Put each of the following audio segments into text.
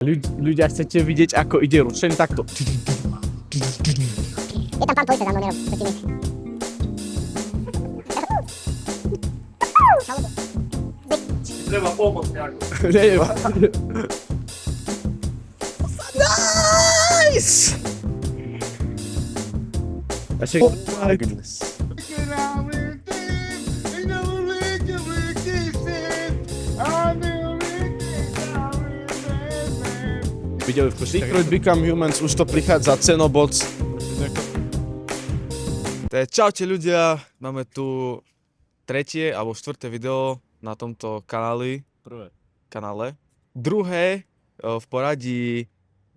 Ľudia chcete vidieť, ako ide rušeň takto. Je tam pán policajt za mnou, nerob, čo ti myslí. Treba pomôcť nejako. Nejeba. Nice! My goodness. Videli v Secret Become Humans, už to prichádza, Cenobots. Čaute ľudia, máme tu tretie alebo štvrté video na tomto kanále. Druhé v poradí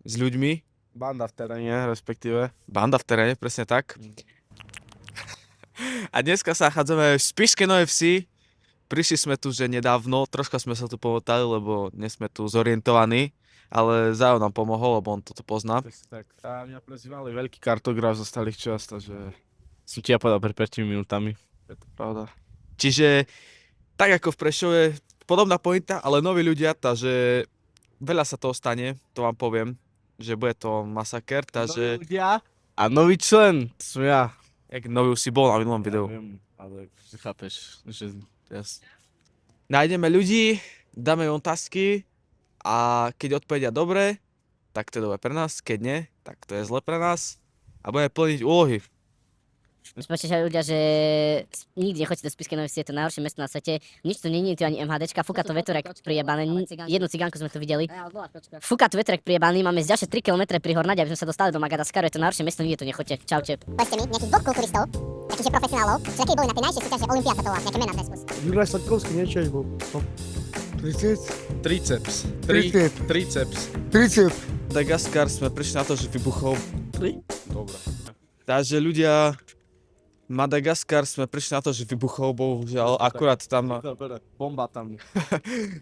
s ľuďmi. Banda v teréne, respektíve. Banda v teréne, presne tak. A dneska sa nachádzame v Spišskej Novej Vsi. Prišli sme tu, že nedávno, troška sme sa tu pomotali, lebo nie sme tu zorientovaní. Ale Zajo nám pomohol, lebo on toto pozná. Tak. A mňa prezývali veľký kartograf zo starých čas, takže som ti ja povedal pred 5 minútami. Je to pravda. Čiže tak ako v Prešove, podobná pointa, ale noví ľudia, takže veľa sa toho stane, to vám poviem, že bude to masaker, takže... Noví ľudia a nový člen, to som ja. Jak nový už si bol na minulom videu. Ja viem, ale chápeš, že... Yes. Nájdeme ľudí, dáme im otázky a keď odpovedia dobre, tak to je dobre pre nás, keď nie, tak to je zle pre nás a budeme plniť úlohy. Počíš ľudia, že nikdy nechoďte do Spišskej Novej Vsi, je to najhoršie mesto na svete. Nič tu není, tu ani MHDčka, fúka to vetorek prijebané, jednu cigánku sme tu videli. Fúka tu vetorek prijebaný, máme z ďalšie 3 km prihornať, aby sme sa dostali do Madagaskaru, je to najhoršie mesto, nikde tu nechoďte. Čaute. Povedzte mi nejakých dvoch kulturistov, takých že profesionálov, čo takí boli na tej najšej súťaži Olympiáda sa to volá, nejaké mená dnes. Juraj Sladkovský, niečo bol. Triceps. Madagaskar sme prišli na to, že vybuchol. Dobre. Takže ľudia, Madagaskar sme prišli na to, že vybuchol, bohužiaľ, akurát tam, Bomba tam.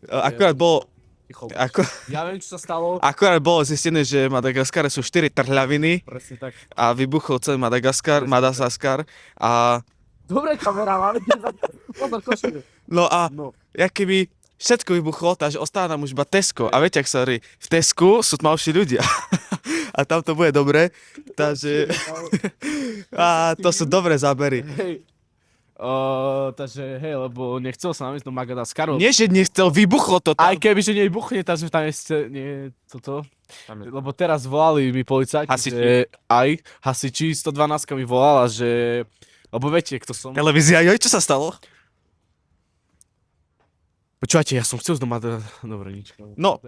akurát bolo, Ja viem, čo sa stalo. akurát bolo zistené, že v Madagaskare sú 4 trhľaviny Presne tak. a vybuchol celý Madagaskar a Dobre, kamera, máme. Pozor, košík. no a No. jak keby všetko vybuchlo, takže ostáva nám už iba Tesco. A viete, ak sa hovorí, v Tesku sú tmavší ľudia. A tam to bude dobre, takže... A to sú dobré zábery. Hej. Takže hej, lebo nechcel sa nám ísť do Madagaskaru. Nie, že nechcel, vybuchlo to Aj tam. keby, že nevybuchne, tam sme tam ešte, nie, toto. Lebo teraz volali mi policajti, Hasiči. že aj hasiči, 112 mi volala, že... Lebo viete, kto som. Televízia, joj, čo sa stalo? Počúvajte, ja som chcel ísť do Madagaskaru. Dobre, nič. No,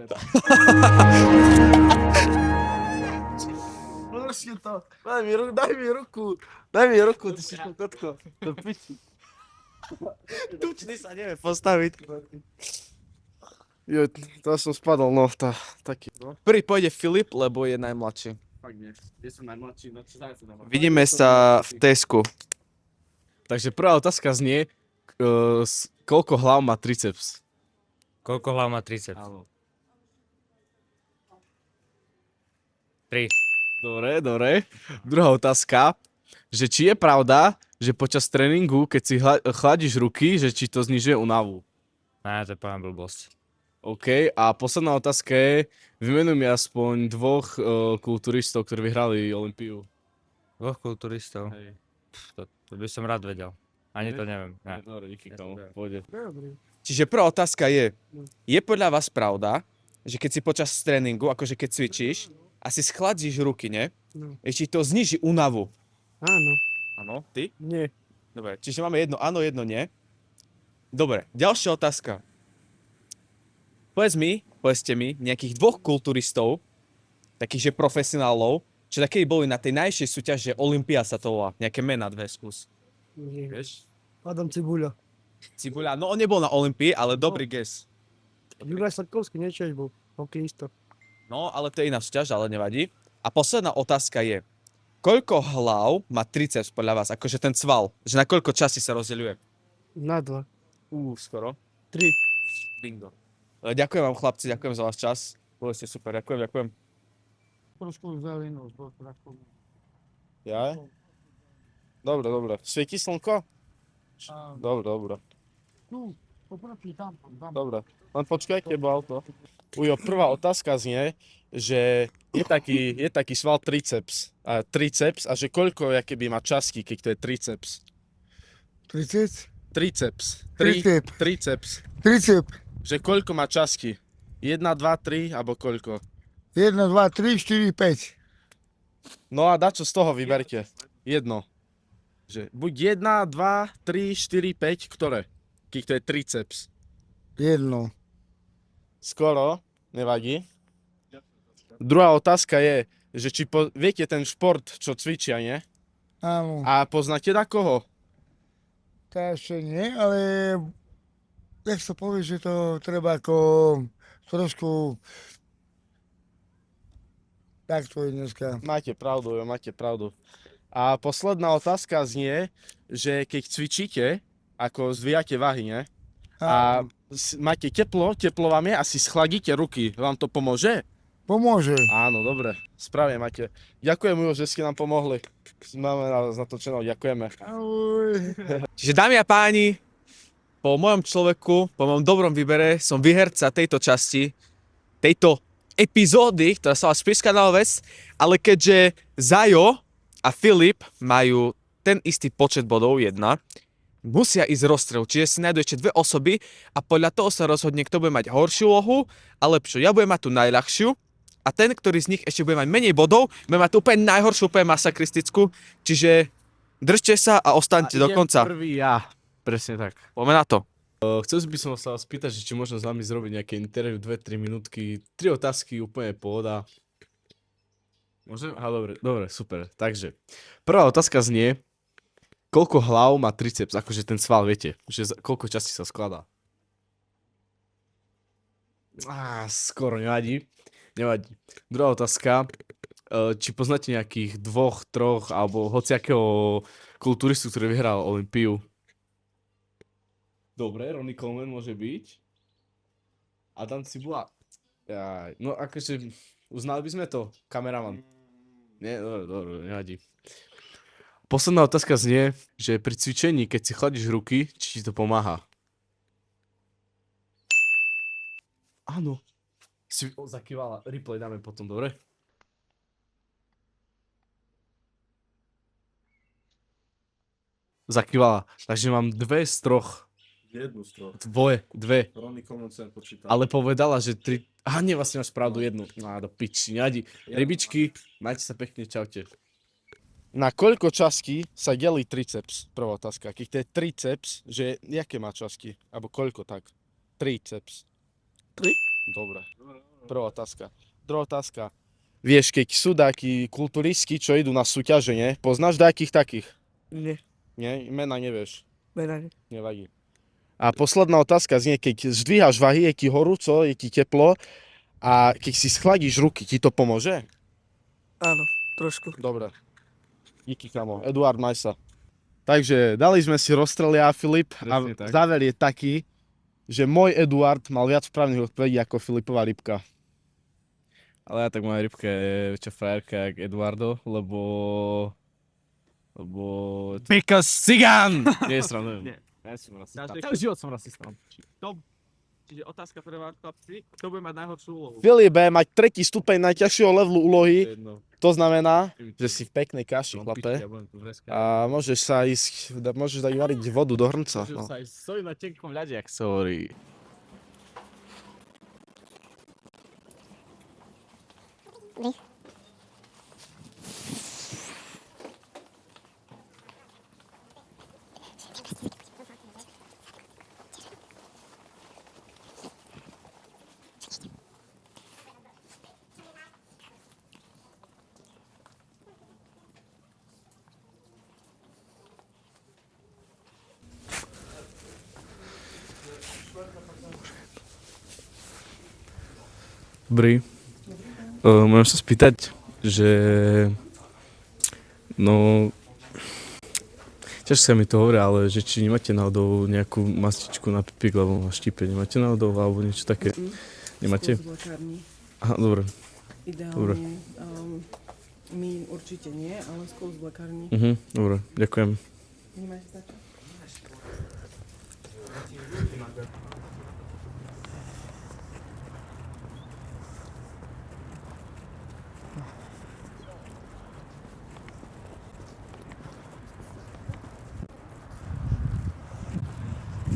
Prosím to, daj mi ruku, ty si kokotko. Do piči. tučný sa nevie postaviť. Jo, to som spadol, no, taký. No. Prvý pôjde Filip, lebo je najmladší. Fakt nie, ja som najmladší, no čo sa nemá. Vidíme sa v Tesku. Takže prvá otázka znie, koľko hlav má triceps? Koľko hlav má triceps? Áno. 3. Dobre. Druhá otázka, že či je pravda, že počas tréningu, keď si chladíš ruky, že či to znižuje únavu? Ne, to je poviem blbosť. OK, a posledná otázka je, vymenuj mi aspoň dvoch kulturistov, ktorí vyhrali Olympiu. Dvoch kulturistov. Hej. To by som rád vedel. Ani to neviem. Ne. Dobre, díky komu, pôjde. Čiže prvá otázka je podľa vás pravda, že keď si počas tréningu, akože keď cvičíš, a si schladíš ruky, ne? No. Ešte to zniží únavu. Áno. Áno, ty? Nie. Dobre, čiže máme jedno áno, jedno nie. Dobre, ďalšia otázka. Povedzte mi nejakých dvoch kulturistov, takých že profesionálov, čo takí boli na tej najvyššej súťaži, Olympia sa to volá. Nejaké mená dve skús. Nie. Vieš? Adam Cibuľa. Cibuľa, no on nebol na Olympii, ale dobrý guess. Juraj Sladkovský, niečo bol. Hokejista. No, ale to je iná súťaž, ale nevadí. A posledná otázka je, koľko hlav má triceps podľa vás, akože ten cval, že na koľko časí sa rozdeľuje? Na 2. Skoro. 3. Bingo. Ďakujem vám chlapci, ďakujem za váš čas. Boli ste super, ďakujem. Trošku zelenú, bol trošku. Ja? Dobre. Svieti slnko? Dobre. Tu. Dobre, len počkajte, bo auto. Ujo, prvá otázka znie, že je taký sval triceps a že koľko keby má častí, keď to je triceps? 30? Triceps. Tricep. Triceps. Tricep. Že koľko má častí? 1, 2, 3, alebo koľko? 1, 2, 3, 4, 5. No a dačo z toho vyberte. Jedno. Že buď 1, 2, 3, 4, 5, ktoré? Keď to je triceps. Jedno. Skoro, nevadí. Druhá otázka je, že či viete ten šport, čo cvičia, nie? Áno. A poznáte na koho? To ešte nie, ale jak sa povie, že to treba ako trošku tak to je dneska. Máte pravdu, jo, máte pravdu. A posledná otázka znie, že keď cvičíte, ako zdvíjate váhy, nie? A Áno. máte teplo vám je a si schladíte ruky. Vám to pomôže? Pomôže. Áno, dobre. Správne máte. Ďakujem, Ujo, že ste nám pomohli. Máme nás natočenou, ďakujeme. Ahoj. Čiže dámy a páni, po mojom človeku, po mojom dobrom výbere som výherca tejto časti, tejto epizódy, ktorá sa volá Spišská Novoves, ale keďže Zajo a Filip majú ten istý počet bodov, 1, musia ísť rozstrel, čiže si nájdu ešte 2 osoby a podľa toho sa rozhodne, kto bude mať horšiu úlohu a lepšiu. Ja budem mať tú najľahšiu a ten, ktorý z nich ešte bude mať menej bodov, bude mať tú úplne najhoršiu, úplne masakristickú, čiže držte sa a ostaňte do konca. Prvý ja. Presne tak. Poďme na to. Chcel by som sa vás spýtať, že či môžem s vami zrobiť nejaké interview, 2-3 minútky, 3 otázky, úplne pohoda. Môžem? Aha, dobre, super. Takže, prvá otázka znie, koľko hlav má triceps, akože ten sval, viete, že koľko častí sa skladá? Skoro, nevadí. Druhá otázka, či poznáte nejakých 2, 3, alebo hociakého kulturistu, ktorý vyhral Olympiu? Dobre, Ronnie Coleman môže byť. Adam Cibula. No akože, uznali by sme to, kameraman. Nie, dobre, nevadí. Posledná otázka znie, že pri cvičení, keď si chladíš ruky, či ti to pomáha? Áno. Zakývala. Replay dáme potom, dobre? Zakývala. Takže mám 2 z 3. Jednu z troch. Dve. Ronnie Coleman sa počítal. Ale povedala, že 3... Aha, nie, vlastne máš pravdu, jednu. No, do piči, nevadí. Rybičky, majte sa pekne, čaute. Na koľko častí sa delí triceps? Prvá otázka. Keď to je triceps, že jaké má časti? Alebo koľko tak? Triceps. 3? Dobre. Prvá otázka. Druhá otázka. Vieš, keď sú takí kulturisti, čo idú na súťaže, nie? Poznáš takých takých? Nie. Nie? Mena nevieš. Menane. Nevadí. A posledná otázka znie, keď zdvíhaš váhy, je ti horúco, je ti teplo a keď si schladíš ruky, ti to pomôže? Áno, trošku. Dobre. Díky, kamo. Eduard, maj sa. Takže dali sme si rozstrelia a Filip a Presne tak. záver je taký, že môj Eduard mal viac správnych odpovedí ako Filipová rybka. Ale ja tak moja rybka je väčšia frajerka jak Eduardo, lebo... Because Cigan! Nie, srandujem. Nie. Ja som rasista. Ďalšie- Celý život som rasista. Čiže otázka pre vás, chlapci, kto bude mať najhoršiu úlohu? Filip bude mať 3. stupeň najťažšieho levelu úlohy, Jedno. to znamená, že si v peknej kaši, chlape. Ja budem tu vreskať. A môžeš dať variť vodu do hrnca. Môžem No. sa aj stojí na tenkom ľade, jak sa hovorí. Dobrý. Môžem sa spýtať, že... No... Ťažko sa mi to hovorí, ale že či nemáte náhodou nejakú mastičku na pipík, alebo na štípe, nemáte náhodou, alebo niečo také? Nemáte? Z lekárni. Aha, dobre. Ideálne. My určite nie, ale skôr z lekárni. Dobre, ďakujem. Nemáš stačí?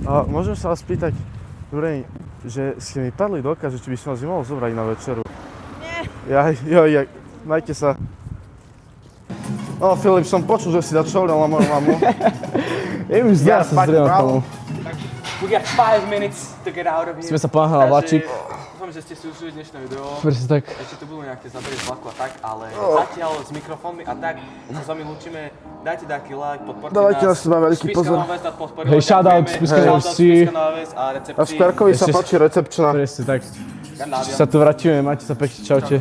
A môžem sa vás spýtať, Jurej, že ste mi padli do oka, že či by som vás nemohol zobrať na večeru? Nie. Majte sa. No, Filip, som počul, že si začal na moju mamu. Je mi zdá sa zrejme tomu. We got 5 minutes to get out of here. Sme sa ponáhali na vláčik. Dúfam, že ste si užili dnešné video. Presne tak. Ešte tu budú nejaké zábery z vlaku a tak, ale zatiaľ s mikrofónmi a tak sa s vami lúčime. Dajte taký like, podporte Dávajte nás. na seba veľký pozor. Spišská Nová Ves nás podporila. Hej, shoutout ďakujeme. Spišská Nová Ves. Spišská Nová Ves a recepcii. A Šperkovi sa Ešte- páči recepčná. Presne tak. Skandinávia. Sa tu vrátime, majte sa pekne, čaute.